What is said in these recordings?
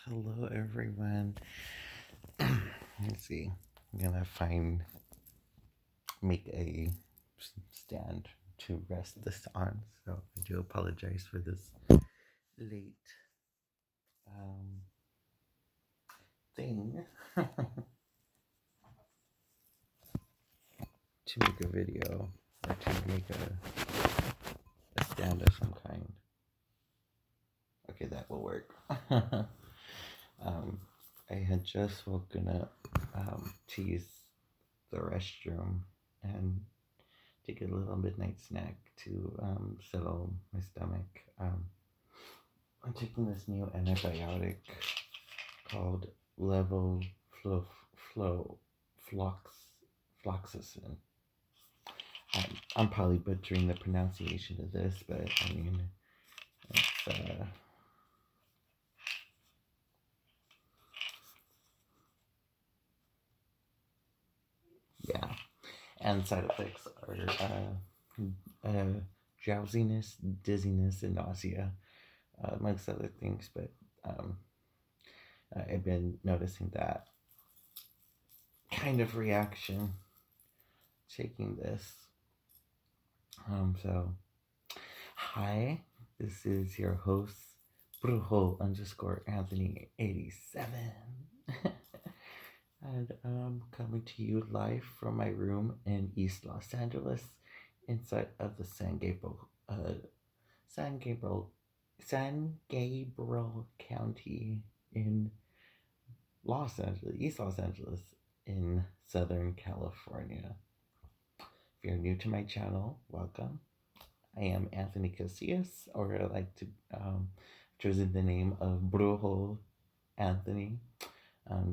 Hello, everyone. Let's see. I'm gonna make a stand to rest this on. So I do apologize for this late um, thing to make a video or to make a stand of some kind. Okay, that will work. I had just woken up to use the restroom and take a little midnight snack to settle my stomach. I'm taking this new antibiotic called levofloxacin. I'm probably butchering the pronunciation of this, but I mean, it's, yeah. And side effects are drowsiness, dizziness, and nausea, amongst other things. But um, I've been noticing that kind of reaction taking this. So, hi, this is your host, Brujo_Anthony87. And I'm coming to you live from my room in East Los Angeles, inside of the San Gabriel County in East Los Angeles in Southern California. If you're new to my channel, welcome. I am Anthony Casillas, or I like to chosen the name of Brujo Anthony.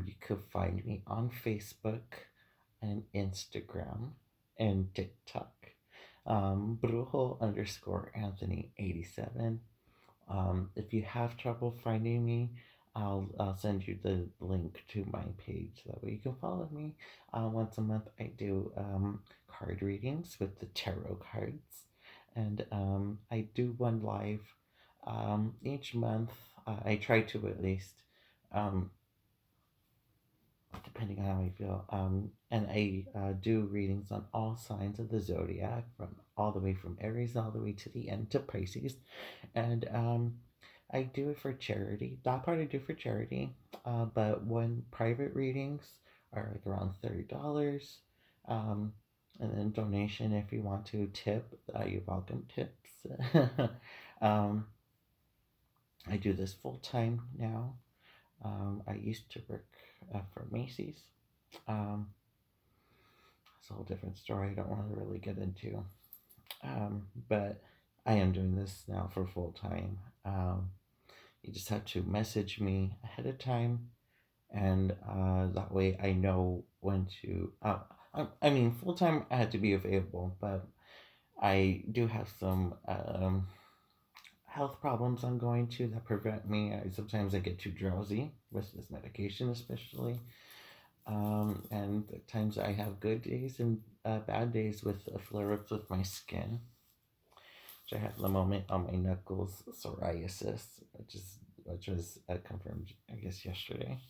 You could find me on Facebook and Instagram and TikTok. Brujo_Anthony87. If you have trouble finding me, I'll send you the link to my page. That way you can follow me. Once a month, I do card readings with the tarot cards, and I do one live each month. I try to at least, depending on how I feel. And I do readings on all signs of the zodiac, from all the way from Aries all the way to the end to Pisces, and I do it for charity. That part I do for charity, but when private readings are like around $30, and then donation if you want to tip. You're welcome tips. um, I do this full time now. I used to work for Macy's. It's a whole different story I don't want to really get into. But I am doing this now for full time. You just have to message me ahead of time, and that way I know when to. I mean, full time I had to be available, but I do have some health problems I'm going to that prevent me. Sometimes I get too drowsy with this medication, especially. And at times I have good days and bad days with flare-ups with my skin. Which I had at the moment on my knuckles, psoriasis, which was confirmed, I guess, yesterday.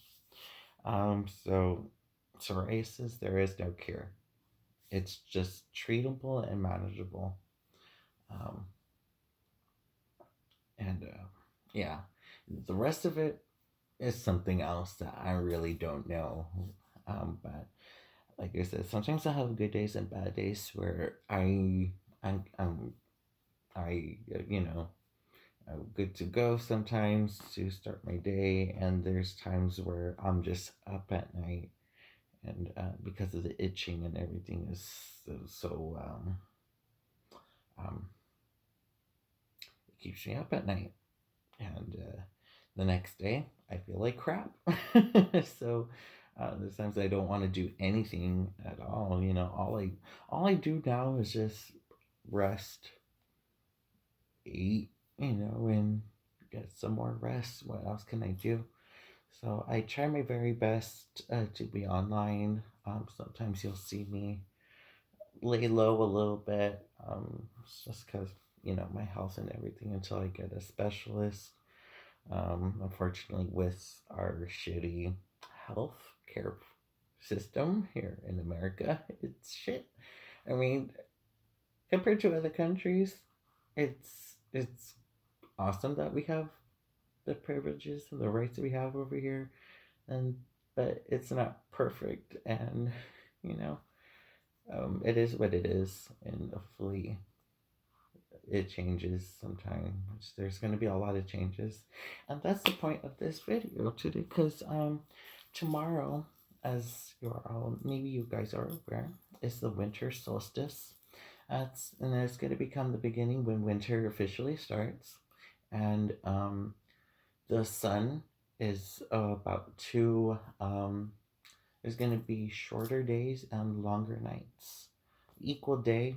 So psoriasis, there is no cure. It's just treatable and manageable. Um, and yeah, the rest of it is something else that I really don't know. But like I said, sometimes I have good days and bad days where I'm I'm good to go sometimes to start my day, and there's times where I'm just up at night, and because of the itching and everything is um, it keeps me up at night, and the next day I feel like crap. So there's times I don't want to do anything at all. All I do now is just rest, eat, and get some more rest. What else can I do? So I try my very best to be online. Sometimes you'll see me lay low a little bit, just because, my health and everything until I get a specialist. Unfortunately, with our shitty health care system here in America, it's shit. I mean, compared to other countries, it's awesome that we have the privileges and the rights that we have over here, and but it's not perfect, and you know, it is what it is, and hopefully it changes sometime. There's going to be a lot of changes, and that's the point of this video today. Because tomorrow, as you're all maybe you guys are aware, is the winter solstice. And it's going to become the beginning when winter officially starts, and the sun is about to there's going to be shorter days and longer nights. Equal day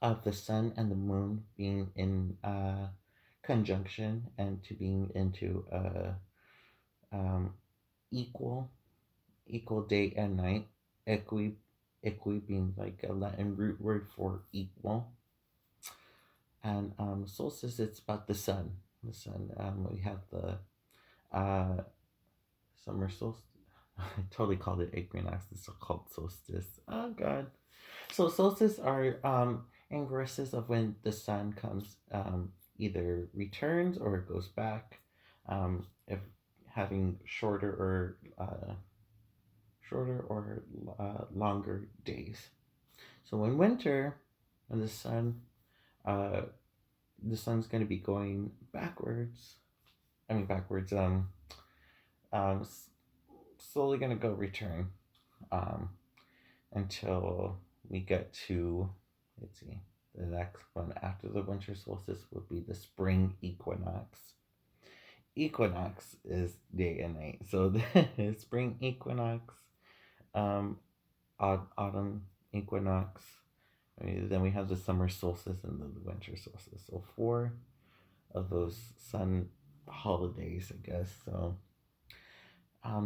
of the sun and the moon being in conjunction and to being into um, equal day and night. Equi being like a Latin root word for equal, and solstice, it's about the sun. The sun. We have the uh, summer solstice. I totally called it equinox. It's called solstice. Oh God. So solstices are ingresses of when the sun comes, either returns or goes back, if having shorter or longer days. So in winter, when uh, the sun's going to be going backwards. I mean backwards. Um, Slowly going to go return. Um, until we get to, let's see, the next one after the winter solstice would be the spring equinox. Equinox is day and night. So the spring equinox, um, autumn equinox, then we have the summer solstice and the winter solstice. So 4 of those sun holidays, I guess. So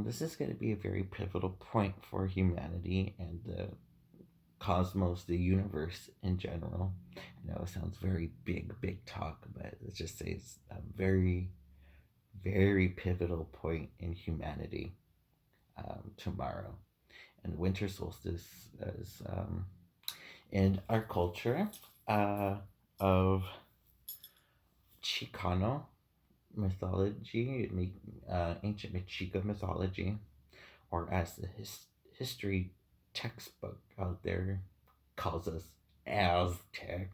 this is going to be a very pivotal point for humanity and the cosmos, the universe in general. I know it sounds very big talk, but let's just say it's a very, very pivotal point in humanity tomorrow. And winter solstice is in our culture of Chicano mythology, ancient Mexica mythology, or as the history textbook out there calls us, Aztec.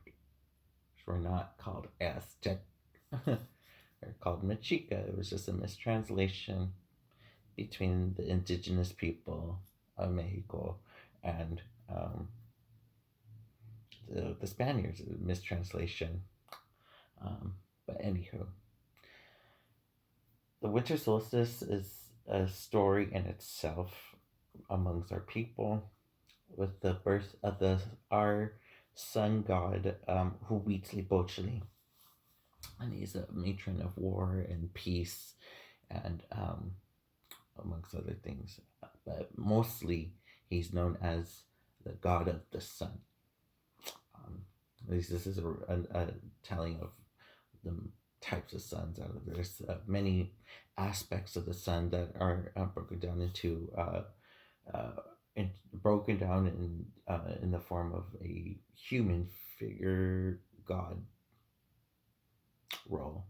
We're not called Aztec. They're called Mexica. It was just a mistranslation between the indigenous people of Mexico and the Spaniards. A mistranslation. But anywho, the winter solstice is a story in itself amongst our people, with the birth of our sun god, Huitzilopochtli, and he's a matron of war and peace, and amongst other things. But mostly, he's known as the god of the sun. At least this is a telling of the types of suns. There's many aspects of the sun that are broken down into broken down in the form of a human figure god role,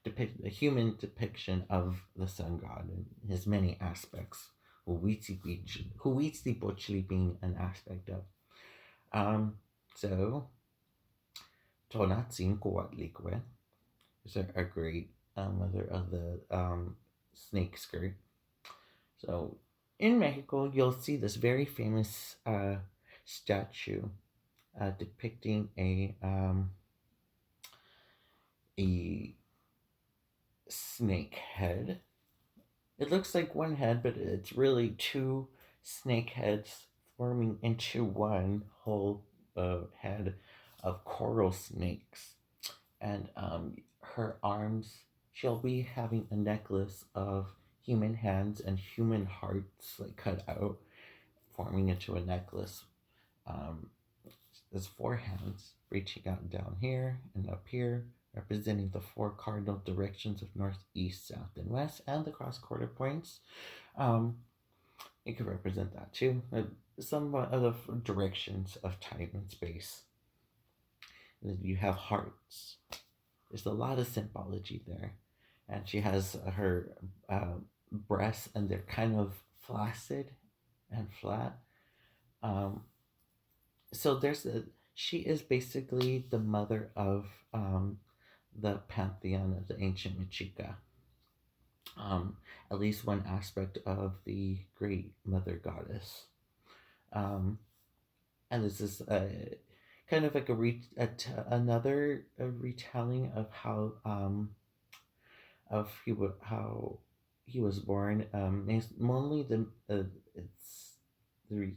depict a human depiction of the sun god and his many aspects. Huitzilopochtli being an aspect of. So Tonatzin Coatlicue is a great mother of the snake skirt. So in Mexico, you'll see this very famous statue depicting a snake head. It looks like one head, but it's really 2 snake heads forming into one whole head of coral snakes. And her arms, she'll be having a necklace of human hands and human hearts like cut out, forming into a necklace. There's 4 hands reaching out down here and up here, representing the four cardinal directions of north, east, south, and west, and the cross quarter points. Um, it could represent that too. Some other directions of time and space. You have hearts. There's a lot of symbology there. And she has her breasts, and they're kind of flaccid and flat. Um, so she is basically the mother of the pantheon of the ancient Mexica. At least one aspect of the great mother goddess. Um, and this is kind of like another retelling of how how he was born. It's mainly it's the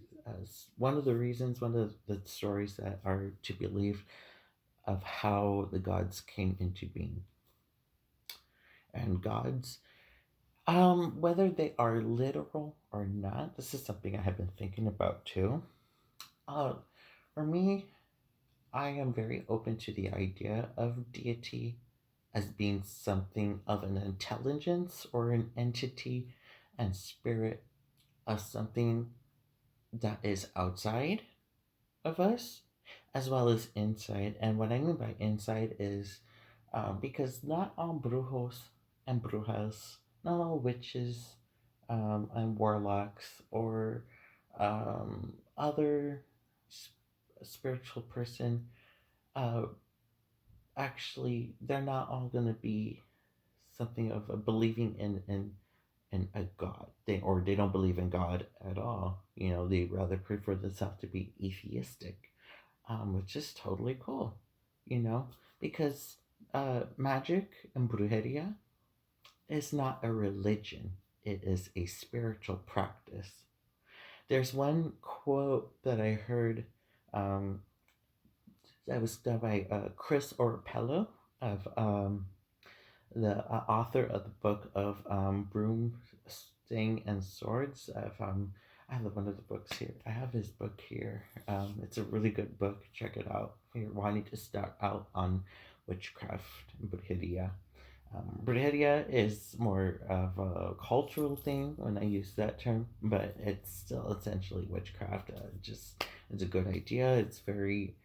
one of the reasons, one of the stories that are to believe of how the gods came into being. And gods, whether they are literal or not, this is something I have been thinking about too. For me, I am very open to the idea of deity as being something of an intelligence or an entity, and spirit of something that is outside of us as well as inside. And what I mean by inside is because not all brujos and brujas, not all witches and warlocks or other spiritual person, uh, actually, they're not all going to be something of a believing in a god. They don't believe in God at all. They rather prefer themselves to be atheistic, which is totally cool. Because magic and brujeria is not a religion. It is a spiritual practice. There's one quote that I heard that was done by Chris Orpello of the author of the book of Broomsting and Swords. I have one of the books here. I have his book here. It's a really good book. Check it out if you're wanting to start out on witchcraft and brujeria. Brujeria is more of a cultural thing when I use that term, but it's still essentially witchcraft. It's a good idea. It's very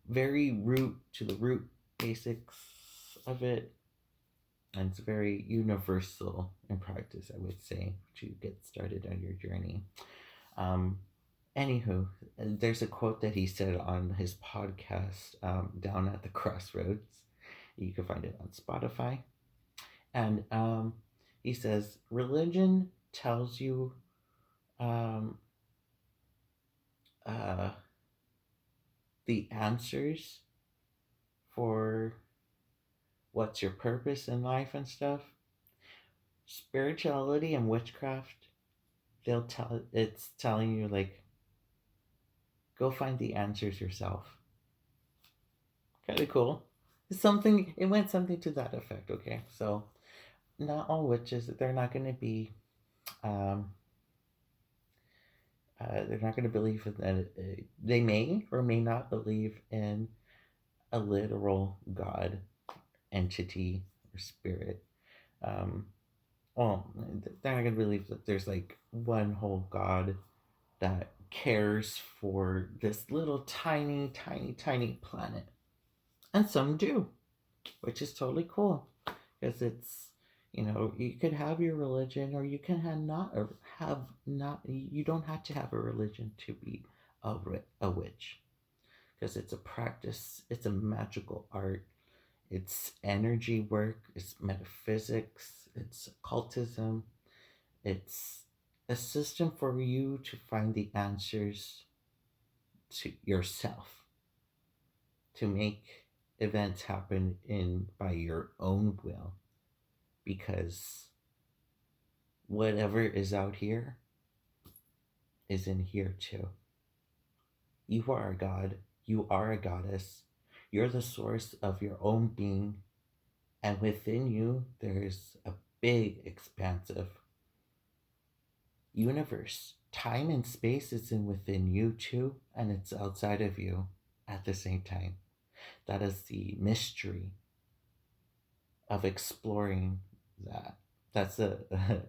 root to the root basics of it, and it's very universal in practice, I would say, to get started on your journey. Anywho, there's a quote that he said on his podcast, Down at the Crossroads. You can find it on Spotify. And he says, religion tells you the answers for what's your purpose in life and stuff. Spirituality and witchcraft, it's telling you, like, go find the answers yourself. Kind of cool. It went something to that effect. Okay, so not all witches, they're not going to be they're not going to believe in that. They may or may not believe in a literal god, entity, or spirit. Well, they're not going to believe that there's like one whole god that cares for this little tiny, tiny, tiny planet. And some do, which is totally cool, because it's, you could have your religion, or you can you don't have to have a religion to be a witch, because it's a practice, it's a magical art, it's energy work, it's metaphysics, it's occultism, it's a system for you to find the answers to yourself, to make events happen by your own will, because whatever is out here is in here too. You are a god, you are a goddess, you're the source of your own being, and within you there's a big expansive universe. Time and space is within you too, and it's outside of you at the same time. That is the mystery of exploring that. That's a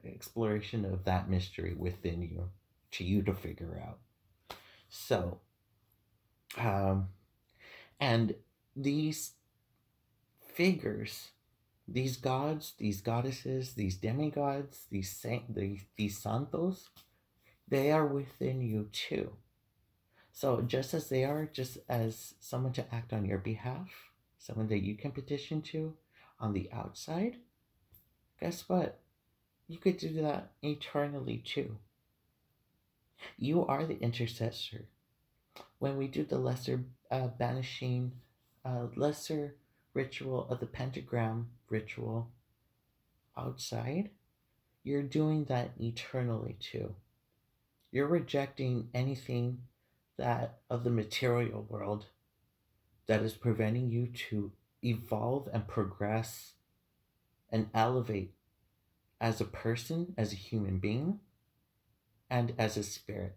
exploration of that mystery within you, to you to figure out. So, um, and these figures, these gods, these goddesses, these demigods, these santos, they are within you too. So just as they are, just as someone to act on your behalf, someone that you can petition to on the outside, guess what? You could do that eternally too. You are the intercessor. When we do the lesser banishing, lesser ritual of the pentagram ritual outside, you're doing that eternally too. You're rejecting anything that of the material world that is preventing you to evolve and progress and elevate as a person, as a human being, and as a spirit.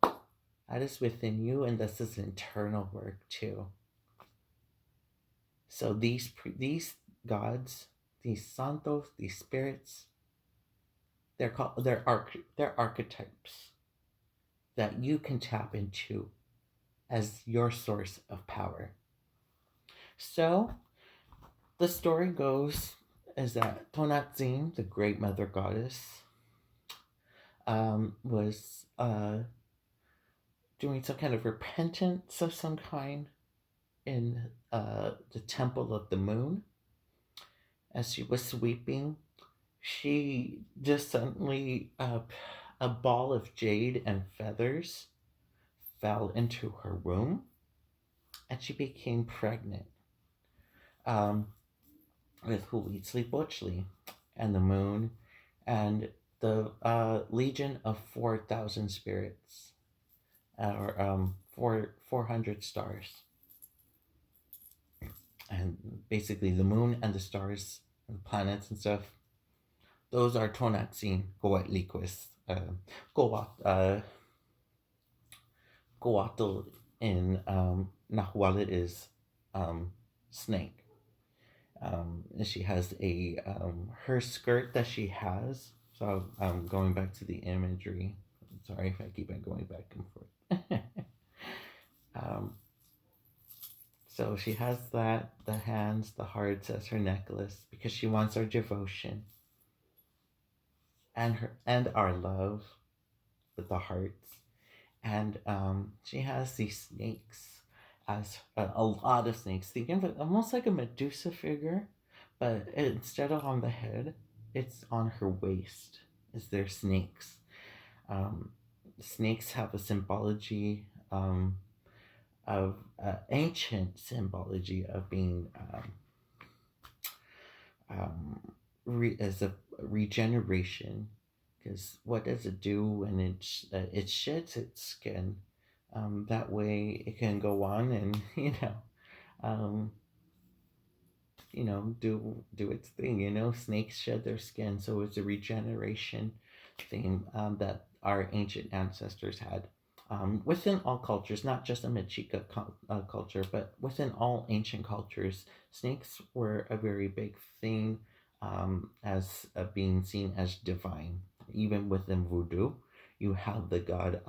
That is within you, and this is internal work too. So these gods, these santos, these spirits, they're archetypes that you can tap into as your source of power. So the story goes is that Tonantzin, the great mother goddess, was doing some kind of repentance of some kind in the temple of the moon. As she was sweeping, she just suddenly, a ball of jade and feathers fell into her womb, and she became pregnant um, with Huitzilopochtli and the moon and the legion of 4,000 spirits, or 400 stars. And basically, the moon and the stars and the planets and stuff, those are Tonantzin, Coatliquis, Coatl in Nahuatl is snake. And she has her skirt that she has. So I'm going back to the imagery. Sorry if I keep on going back and forth. So she has that, the hands, the hearts as her necklace, because she wants our devotion and our love with the hearts. And she has these snakes, as a lot of snakes. Think of it almost like a Medusa figure, but instead of on the head, it's on her waist. Is there snakes? Snakes have a symbology of ancient symbology of being as a regeneration. Because what does it do when it sheds its skin? That way it can go on and do its thing. Snakes shed their skin, so it's a regeneration thing that our ancient ancestors had. Within all cultures, not just a Mexica culture, but within all ancient cultures, snakes were a very big thing, as being seen as divine. Even within voodoo, you have the god,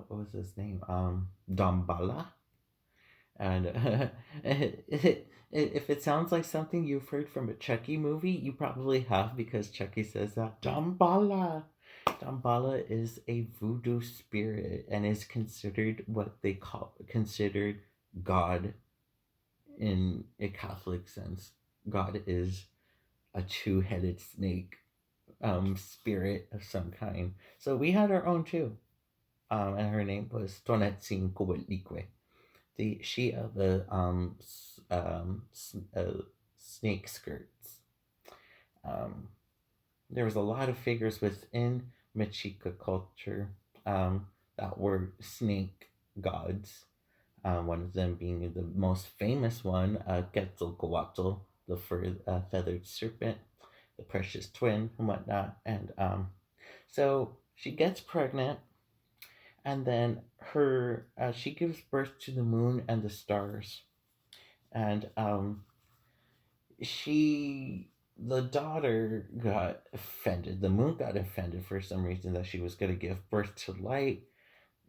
what was his name? Dambala. And if it sounds like something you've heard from a Chucky movie, you probably have, because Chucky says that. Dambala. Dambala is a voodoo spirit and is considered what they considered God in a Catholic sense. God is a two-headed snake spirit of some kind. So we had our own too. And her name was Tonantzin Coatlique. She of the snake skirts. There was a lot of figures within Mexica culture that were snake gods. One of them being the most famous one, Quetzalcoatl, the feathered serpent, the precious twin, and whatnot. And so she gets pregnant, and then she gives birth to the moon and the stars. And she the daughter got offended. The moon got offended for some reason that she was going to give birth to light,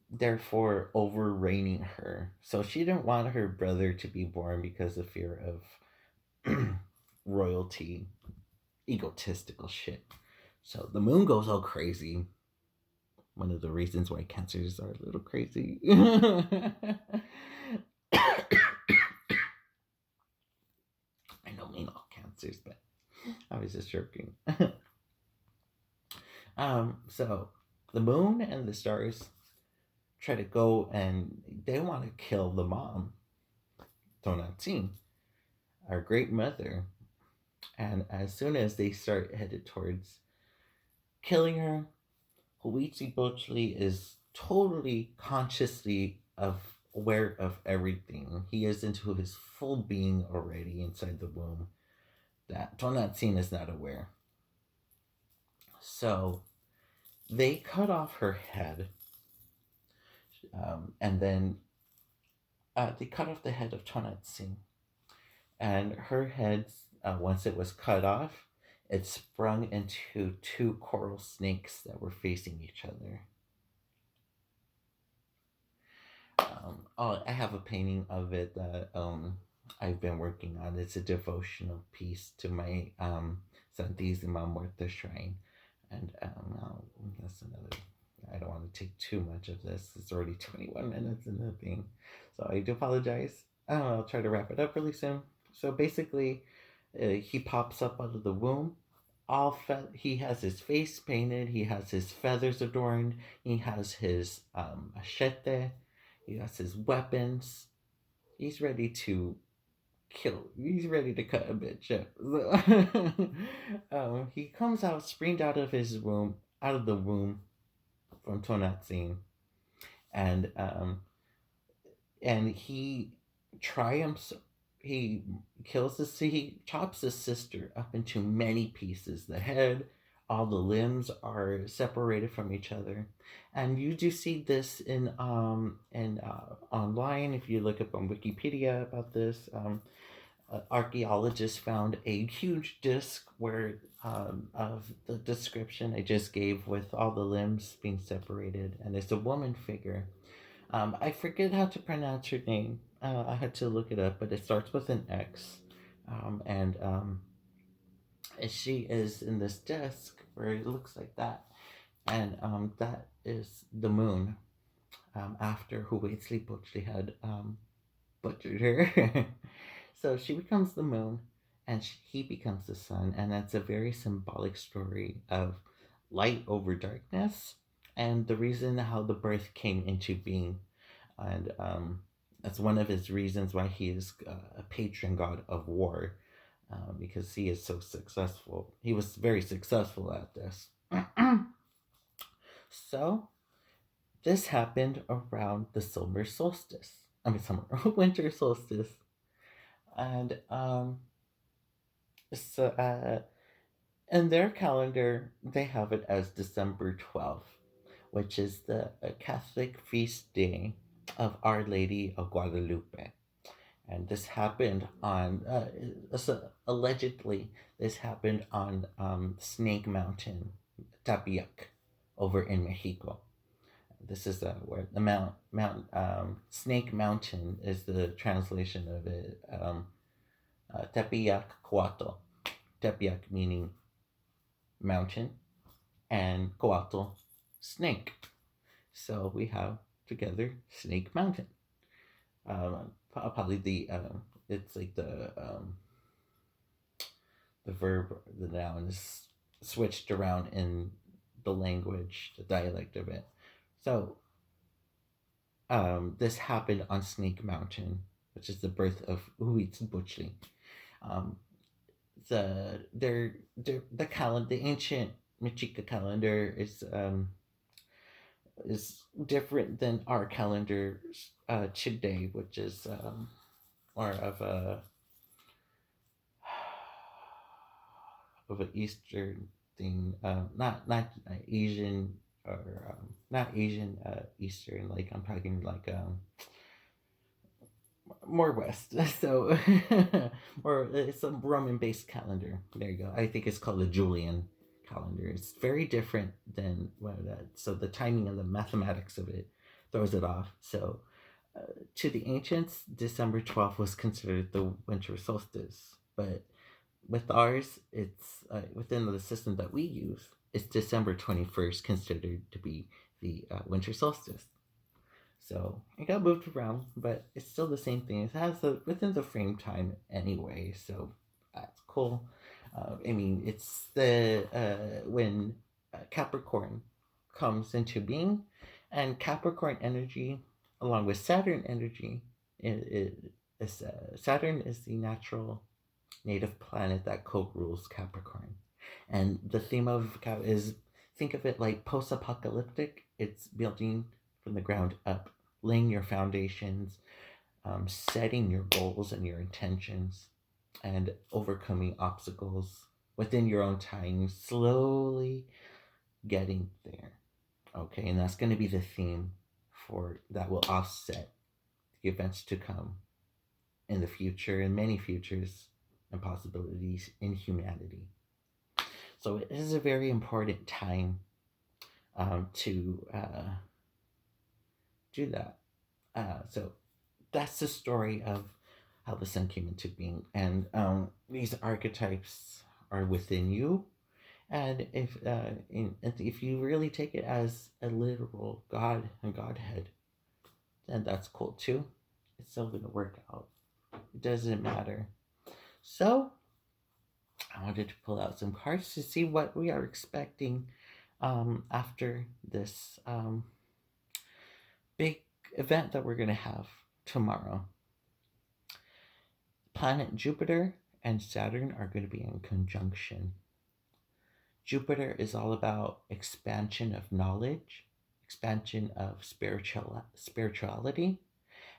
therefore overraining her. So she didn't want her brother to be born because of fear of royalty, egotistical shit. So the moon goes all crazy. One of the reasons why cancers are a little crazy. I don't mean all cancers, but I was just joking. So the moon and the stars try to go and they want to kill the mom, Tonantzin, our great mother. And as soon as they start headed towards killing her, Huitzilopochtli is totally consciously aware of everything. He is into his full being already inside the womb that Tonantzin is not aware. So they cut off her head, and then they cut off the head of Tonantzin. And her head, once it was cut off, it sprung into two coral snakes that were facing each other. I have a painting of it that I've been working on. It's a devotional piece to my Santissima Muerta shrine. And that's another. I don't want to take too much of this. It's already 21 minutes in the thing. So I do apologize. I'll try to wrap it up really soon. So basically, he pops up out of the womb. He has his face painted. He has his feathers adorned. He has his machete. He has his weapons. He's ready to kill. He's ready to cut a bitch up. He comes out, springed out of the womb from Tonantzin, and he triumphs. He he chops his sister up into many pieces. The head, all the limbs are separated from each other, and you do see this in online. If you look up on Wikipedia about this, archaeologists found a huge disc where of the description I just gave with all the limbs being separated, and it's a woman figure. I forget how to pronounce her name. I had to look it up, but it starts with an X. And she is in this disc where it looks like that. And that is the moon after Huitzilopochtli had butchered her. So she becomes the moon and he becomes the sun. And that's a very symbolic story of light over darkness and the reason how the birth came into being. And that's one of his reasons why he is a patron god of war, because he is so successful. He was very successful at this. So this happened around the winter solstice. And so in their calendar, they have it as December 12th, which is the Catholic feast day of Our Lady of Guadalupe. And this happened on, allegedly, this happened on Snake Mountain, Tapiac, over in Mexico. This is where the Snake Mountain is the translation of it. Tepeyac Coatl. Tepeyac meaning mountain, and Coatl, snake. So we have together Snake Mountain. Probably it's like the verb, the noun is switched around in the language, the dialect of it. So this happened on Snake Mountain, which is the birth of Huitzilopochtli. The calendar, the ancient Mexica calendar is different than our calendar today, which is more of an Eastern thing, not Asian or not Asian Eastern. Like I'm talking like more west. So, or it's a Roman-based calendar. There you go. I think it's called the Julian calendar. It's very different than what that. So the timing and the mathematics of it throws it off. So, to the ancients, December 12th was considered the winter solstice, but with ours, it's within the system that we use. It's December 21st considered to be the winter solstice. So it got moved around, but it's still the same thing. It has within the frame time anyway, so that's cool. I mean, it's the when Capricorn comes into being, and Capricorn energy, along with Saturn energy, Saturn is the natural native planet that co-rules Capricorn, and the theme of is, think of it like post-apocalyptic. It's building from the ground up, laying your foundations, setting your goals and your intentions, and overcoming obstacles within your own time, slowly getting there. Okay, and that's going to be the theme for that will offset the events to come in the future and many futures and possibilities in humanity. So it is a very important time to do that. So that's the story of how the sun came into being, and these archetypes are within you. And if you really take it as a literal God and Godhead, then that's cool too. It's still gonna work out. It doesn't matter. So I wanted to pull out some cards to see what we are expecting after this big event that we're gonna have tomorrow. Planet Jupiter and Saturn are going to be in conjunction. Jupiter is all about expansion of knowledge, expansion of spirituality,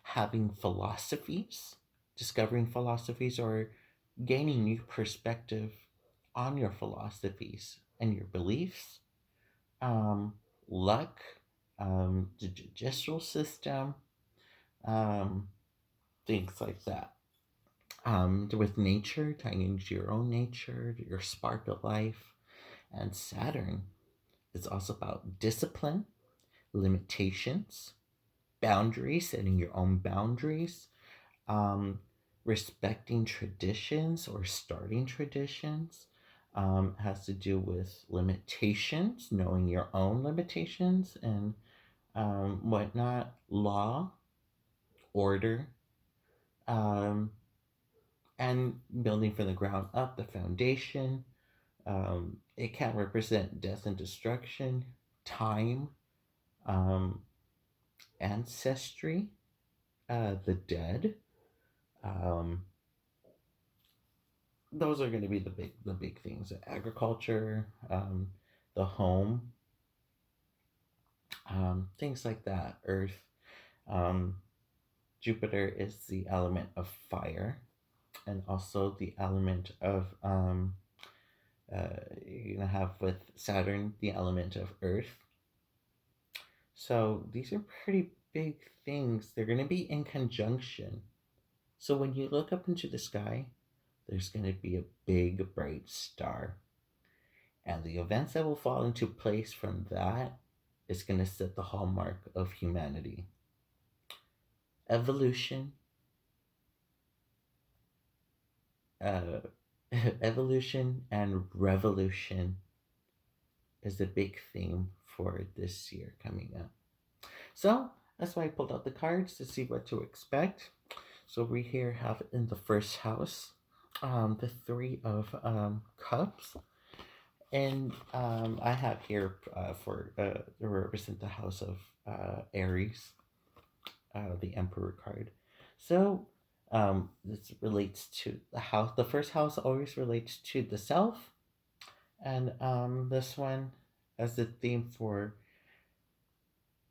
having philosophies, discovering philosophies, or gaining new perspective on your philosophies and your beliefs, luck, the judicial system, things like that. With nature, tying into your own nature, your spark of life. And Saturn is also about discipline, limitations, boundaries, setting your own boundaries, respecting traditions or starting traditions. Has to do with limitations, knowing your own limitations and whatnot, law, order, and building from the ground up, the foundation. It can represent death and destruction, time, ancestry, the dead. Those are going to be the big things: agriculture, the home, things like that. Earth. Jupiter is the element of fire, and also the element of you're gonna have with Saturn the element of Earth. So these are pretty big things. They're gonna be in conjunction. So when you look up into the sky, there's gonna be a big bright star. And the events that will fall into place from that is gonna set the hallmark of humanity. Evolution, evolution and revolution is the big theme for this year coming up. So that's why I pulled out the cards to see what to expect. So we here have in the first house the Three of Cups. And I have here for to represent the house of Aries, the Emperor card. So this relates to the house. The first house always relates to the self, and this one as the theme for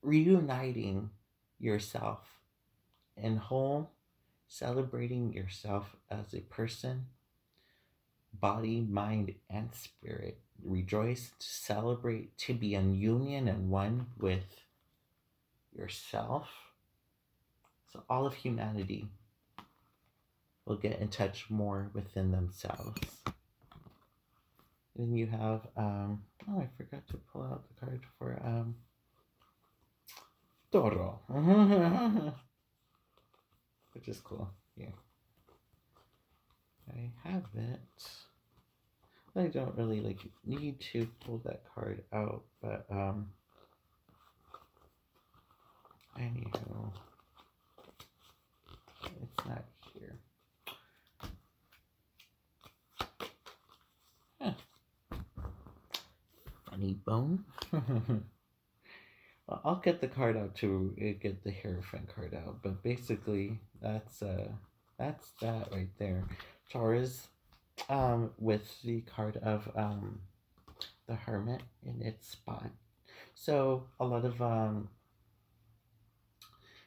reuniting yourself in whole, celebrating yourself as a person, body, mind, and spirit. Rejoice, to celebrate, to be in union and one with yourself. So all of humanity will get in touch more within themselves. Then you have, oh, I forgot to pull out the card for Toro, which is cool. Yeah, I have it. I don't really need to pull that card out, but anywho, it's not here. Huh. Funny bone. Well, I'll get the card out to get the Hierophant card out, but basically that's that right there. Taurus, with the card of the Hermit in its spot. So a lot of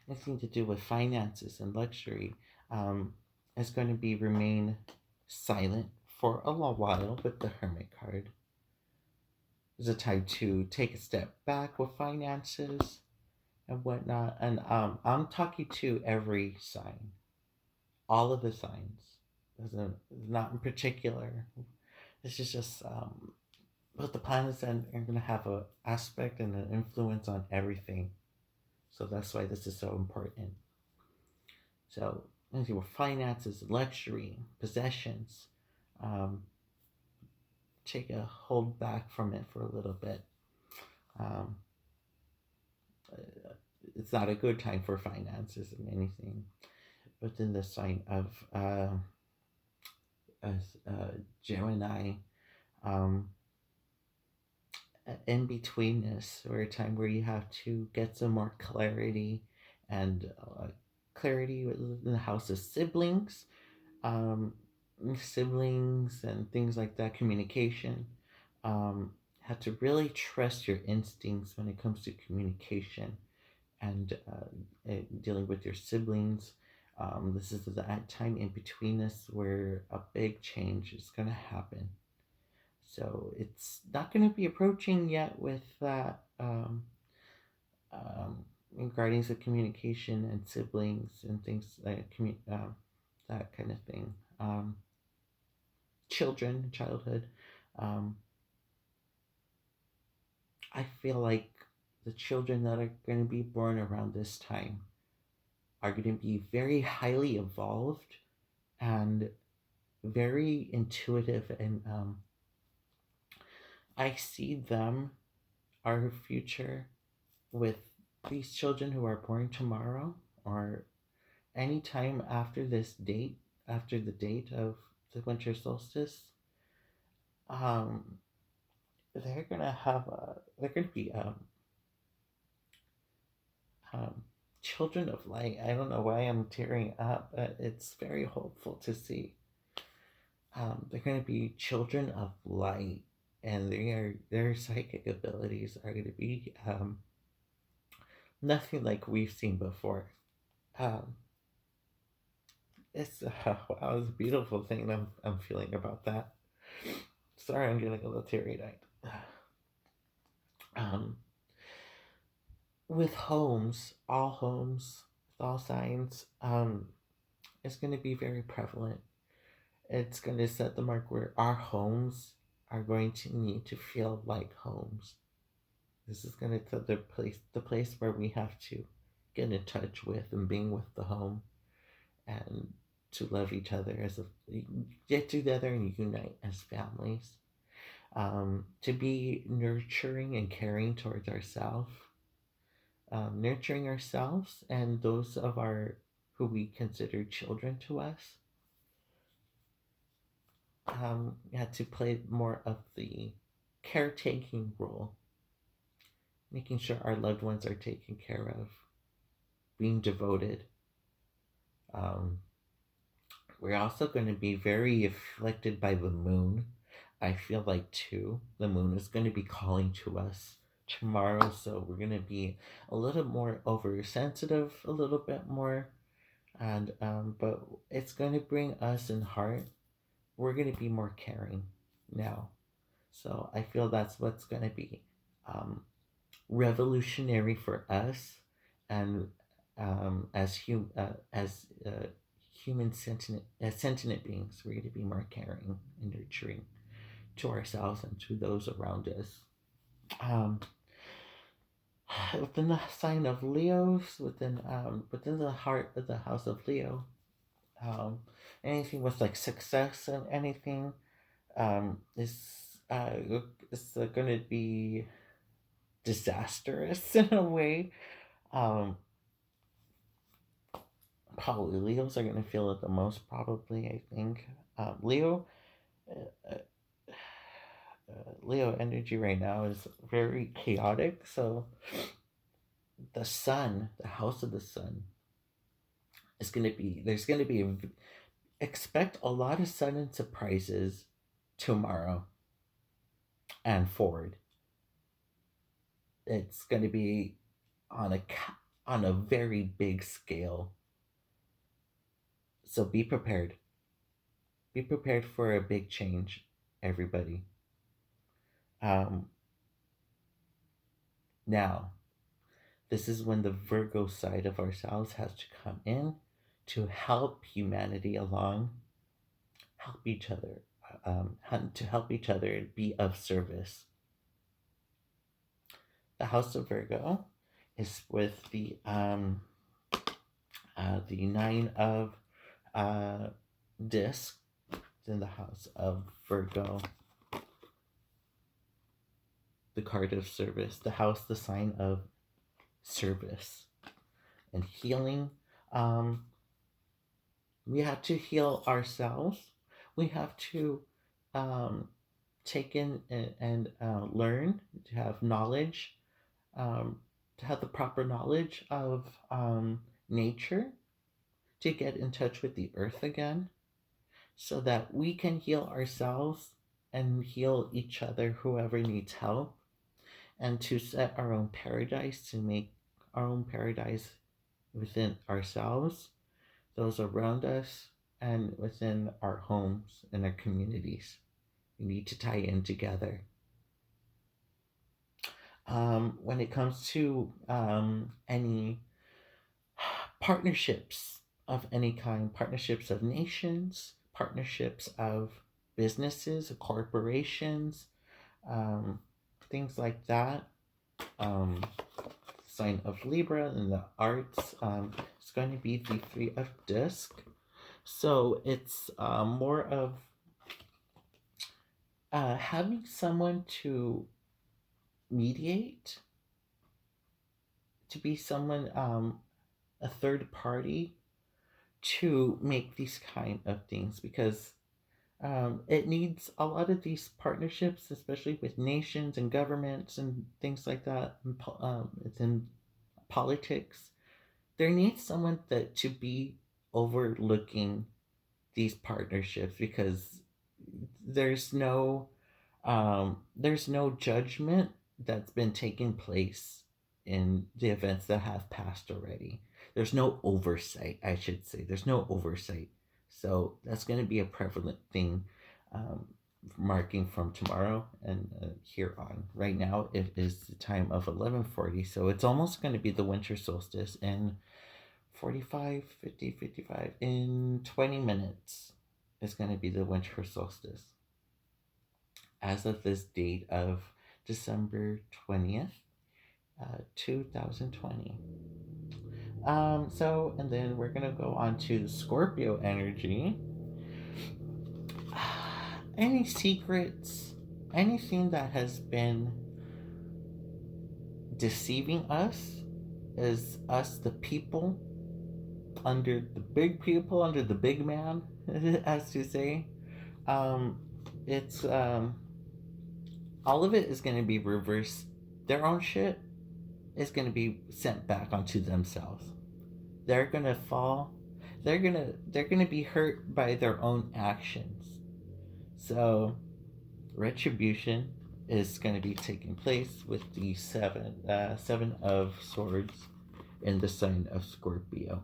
anything to do with finances and luxury is going to be remain silent for a long while with the Hermit card. There's a time to take a step back with finances and whatnot. And I'm talking to every sign, all of the signs. Not in particular. This is just but the planets are going to have an aspect and an influence on everything. So that's why this is so important. So anything with finances, luxury, possessions, take a hold back from it for a little bit. It's not a good time for finances and anything. Within the sign of Gemini, in betweenness, or a time where you have to get some more clarity and clarity within the house of siblings, siblings and things like that, communication. Have to really trust your instincts when it comes to communication and dealing with your siblings. This is that time in betweenness where a big change is going to happen. So it's not going to be approaching yet with that regarding the communication and siblings and things like that kind of thing. Childhood. I feel like the children that are going to be born around this time are going to be very highly evolved and very intuitive, and I see them, our future, with these children who are born tomorrow or any time after this date, after the date of the winter solstice. They're gonna be children of light. I don't know why I'm tearing up, but it's very hopeful to see. They're gonna be children of light, and their psychic abilities are gonna be nothing like we've seen before. It's wow, it's a beautiful thing I'm feeling about that. Sorry, I'm getting a little teary-eyed. With homes, with all signs, it's going to be very prevalent. It's going to set the mark where our homes are going to need to feel like homes. This is going to set the place where we have to get in touch with and being with the home, and to love each other get together and unite as families. To be nurturing and caring towards ourselves, nurturing ourselves and those of who we consider children to us. Had to play more of the caretaking role, making sure our loved ones are taken care of, being devoted. We're also going to be very afflicted by the moon. I feel like too, the moon is going to be calling to us tomorrow, so we're going to be a little more oversensitive, a little bit more, and but it's going to bring us in heart. We're going to be more caring now, so I feel that's what's going to be revolutionary for us, and as human sentient beings. We're going to be more caring and nurturing to ourselves and to those around us. Um, within the sign of Leo's, within the heart of the house of Leo, um, anything with like success and anything is going to be disastrous in a way. Um, Probably Leos are going to feel it the most. Probably, I think Leo. Uh, Leo energy right now is very chaotic. So the sun, the house of the sun, is going to be there's going to be expect a lot of sudden surprises tomorrow and forward. It's going to be on a very big scale. So be prepared. Be prepared for a big change, everybody. Um, Now, this is when the Virgo side of ourselves has to come in to help humanity along, help each other, to help each other be of service. The House of Virgo is with the nine of disc in the House of Virgo, the card of service, the house, the sign of service and healing. We have to heal ourselves. We have to take in and learn, to have knowledge, to have the proper knowledge of nature, to get in touch with the earth again, so that we can heal ourselves and heal each other, whoever needs help, and to set our own paradise, to make our own paradise within ourselves, those around us, and within our homes and our communities. We need to tie in together. When it comes to any partnerships of any kind, partnerships of nations, partnerships of businesses, corporations, things like that. Sign of Libra in the arts, it's going to be the Three of Disc. So it's more of having someone to mediate, to be someone, a third party, to make these kind of things, because it needs a lot of these partnerships, especially with nations and governments and things like that. It's in politics. There needs someone that to be overlooking these partnerships, because there's no judgment that's been taking place in the events that have passed already. There's no oversight, I should say. There's no oversight. So that's going to be a prevalent thing, marking from tomorrow and here on. Right now, it is the time of 11:40, so it's almost going to be the winter solstice in 45, 50, 55. In 20 minutes, it's going to be the winter solstice. As of this date of December 20th, 2020. And then we're going to go on to Scorpio energy. Any secrets, anything that has been deceiving us, is us, the people, under the big people, under the big man, as to say. It's all of it is going to be reversed. Their own shit is going to be sent back onto themselves. They're going to fall. They're going to be hurt by their own actions. So retribution is going to be taking place with the seven of swords in the sign of Scorpio.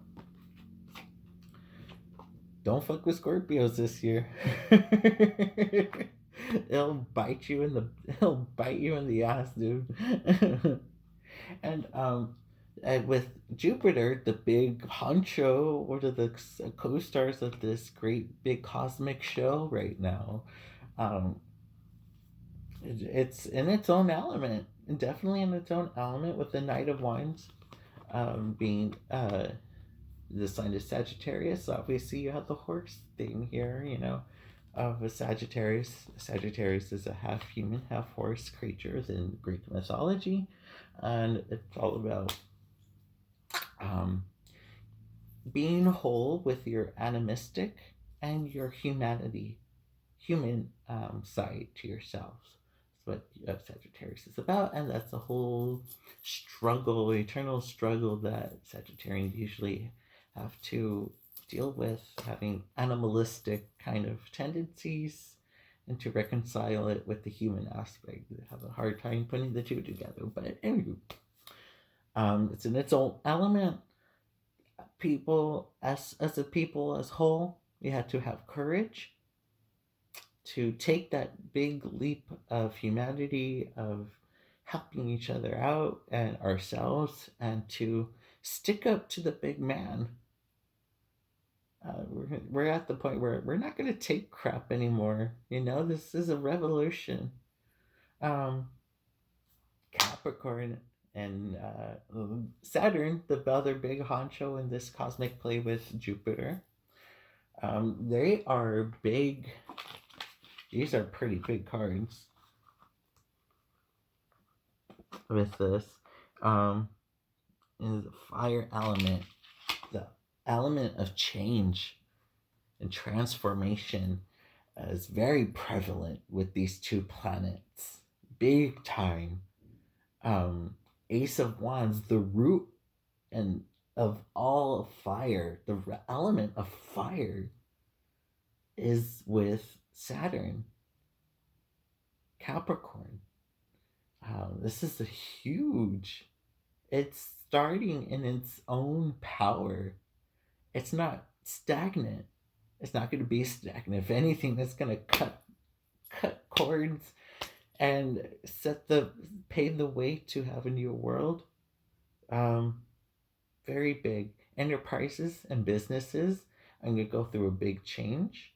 Don't fuck with Scorpios this year. It'll bite you in the ass, dude. And And with Jupiter, the big honcho, one of the co-stars of this great big cosmic show right now, um, it's in its own element, definitely in its own element, with the Knight of Wands being the sign of Sagittarius. Obviously, you have the horse thing here, of a Sagittarius. Sagittarius is a half human, half horse creature in Greek mythology, and it's all about um, being whole with your animistic and your human side to yourselves. That's what Sagittarius is about, and that's a whole struggle, eternal struggle that Sagittarians usually have to deal with, having animalistic kind of tendencies, and to reconcile it with the human aspect. They have a hard time putting the two together. But anyway, it's in its own element. People, as a people as whole, we had to have courage to take that big leap of humanity, of helping each other out and ourselves, and to stick up to the big man. We're at the point where we're not going to take crap anymore. This is a revolution. Um, Capricorn and Saturn, the other big honcho in this cosmic play with Jupiter, they are big. These are pretty big cards with this. In the fire element, the element of change and transformation is very prevalent with these two planets. Big time. Ace of Wands, the root and of all fire, the element of fire is with Saturn, Capricorn. This is a huge. It's starting in its own power. It's not stagnant. It's not going to be stagnant. If anything, it's going to cut cords and pave the way to have a new world. Very big enterprises and businesses. I'm going to go through a big change.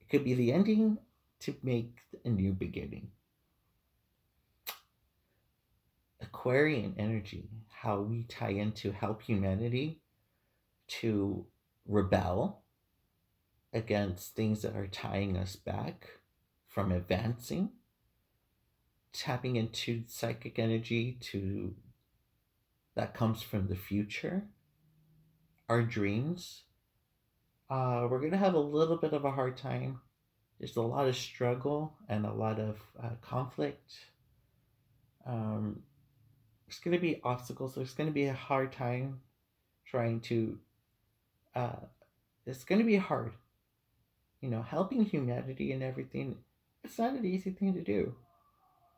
It could be the ending to make a new beginning. Aquarian energy, how we tie in to help humanity to rebel against things that are tying us back from advancing, tapping into psychic energy that comes from the future, our dreams. We're going to have a little bit of a hard time. There's a lot of struggle and a lot of conflict. There's going to be obstacles. There's going to be a hard time trying to. It's going to be hard. Helping humanity and everything. It's not an easy thing to do,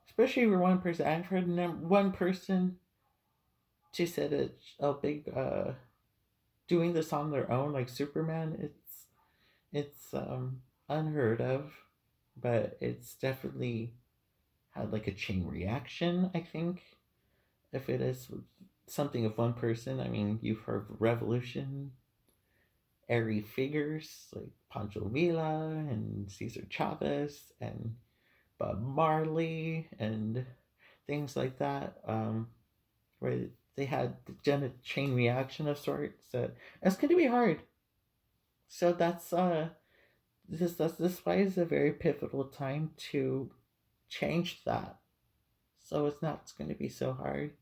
especially for one person. I've heard one person to said a big doing this on their own, like Superman. It's unheard of, but it's definitely had like a chain reaction, I think. If it is something of one person, I mean, you've heard of revolutionary figures like Pancho Villa and Cesar Chavez and Bob Marley and things like that, where they had done a chain reaction of sorts. So it's going to be hard. So that's this why it's a very pivotal time to change that. So it's going to be so hard.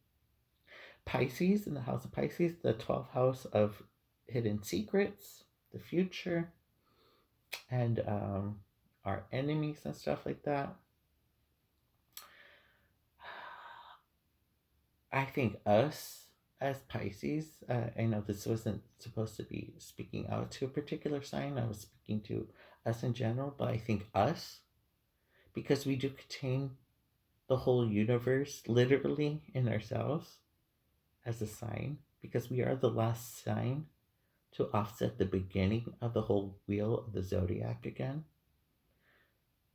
Pisces, in the house of Pisces, the 12th house of hidden secrets, the future, and our enemies and stuff like that. I think us as Pisces, I know this wasn't supposed to be speaking out to a particular sign. I was speaking to us in general, but I think us, because we do contain the whole universe literally in ourselves as a sign, because we are the last sign to offset the beginning of the whole wheel of the zodiac again.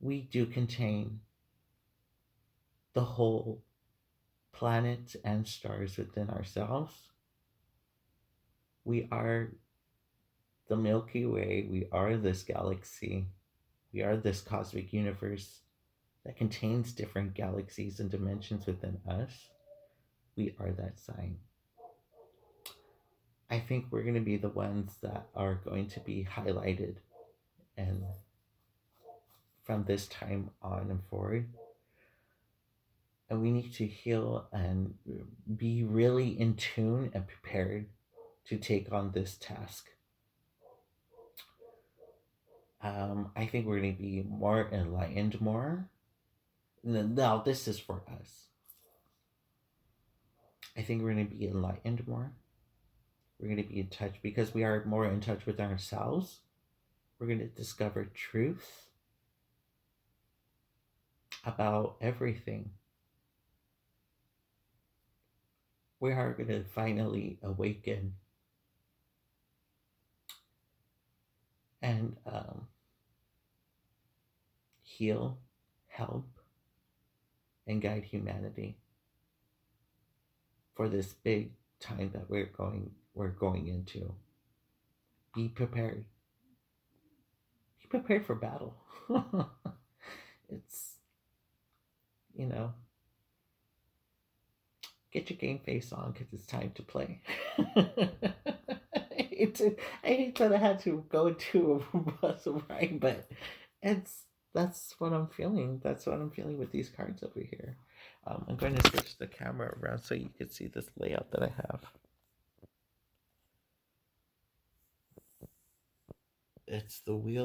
We do contain the whole planets and stars within ourselves. We are the Milky Way, we are this galaxy, we are this cosmic universe that contains different galaxies and dimensions within us. We are that sign. I think we're going to be the ones that are going to be highlighted, and from this time on and forward. And we need to heal and be really in tune and prepared to take on this task. I think we're going to be more enlightened more. Now, this is for us. I think we're going to be enlightened more. We're going to be in touch because we are more in touch with ourselves. We're going to discover truth about everything. We are going to finally awaken and heal, help, and guide humanity for this big time that we're going into. Be prepared. Be prepared for battle. It's, get your game face on because it's time to play. I hate that I had to go into a bus right, but that's what I'm feeling. That's what I'm feeling with these cards over here. I'm going to switch the camera around so you can see this layout that I have. It's the wheel